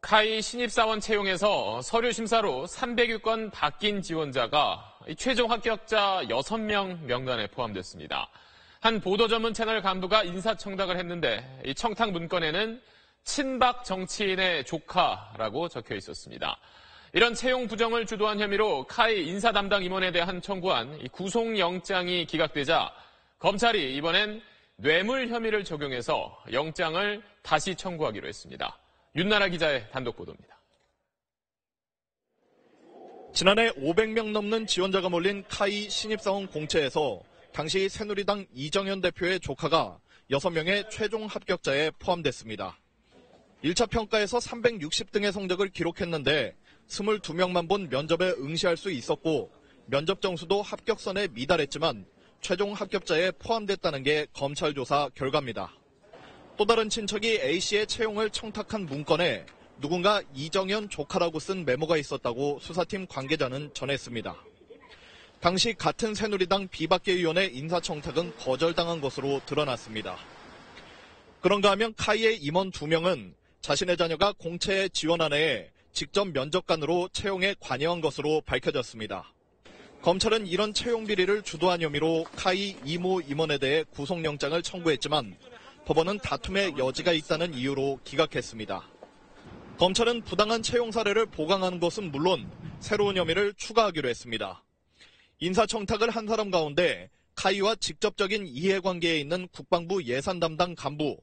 카이 신입사원 채용에서 서류 심사로 300여 건 바뀐 지원자가 최종 합격자 6명 명단에 포함됐습니다. 한 보도 전문 채널 간부가 인사청탁을 했는데 이 청탁 문건에는 친박 정치인의 조카라고 적혀 있었습니다. 이런 채용 부정을 주도한 혐의로 카이 인사 담당 임원에 대한 청구한 구속영장이 기각되자 검찰이 이번엔 뇌물 혐의를 적용해서 영장을 다시 청구하기로 했습니다. 윤나라 기자의 단독 보도입니다. 지난해 500명 넘는 지원자가 몰린 카이 신입사원 공채에서 당시 새누리당 이정현 대표의 조카가 6명의 최종 합격자에 포함됐습니다. 1차 평가에서 360등의 성적을 기록했는데 22명만 본 면접에 응시할 수 있었고 면접 점수도 합격선에 미달했지만 최종 합격자에 포함됐다는 게 검찰 조사 결과입니다. 또 다른 친척이 A씨의 채용을 청탁한 문건에 누군가 이정현 조카라고 쓴 메모가 있었다고 수사팀 관계자는 전했습니다. 당시 같은 새누리당 비박계위원회 인사청탁은 거절당한 것으로 드러났습니다. 그런가 하면 카이의 임원 2명은 자신의 자녀가 공채에 지원한 해에 직접 면접관으로 채용에 관여한 것으로 밝혀졌습니다. 검찰은 이런 채용 비리를 주도한 혐의로 카이 이모 임원에 대해 구속영장을 청구했지만 법원은 다툼의 여지가 있다는 이유로 기각했습니다. 검찰은 부당한 채용 사례를 보강하는 것은 물론 새로운 혐의를 추가하기로 했습니다. 인사청탁을 한 사람 가운데 카이와 직접적인 이해관계에 있는 국방부 예산 담당 간부,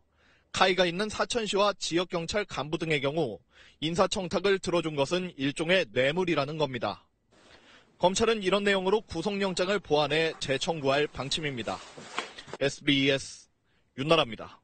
카이가 있는 사천시와 지역경찰 간부 등의 경우 인사청탁을 들어준 것은 일종의 뇌물이라는 겁니다. 검찰은 이런 내용으로 구속영장을 보완해 재청구할 방침입니다. SBS 윤나라입니다.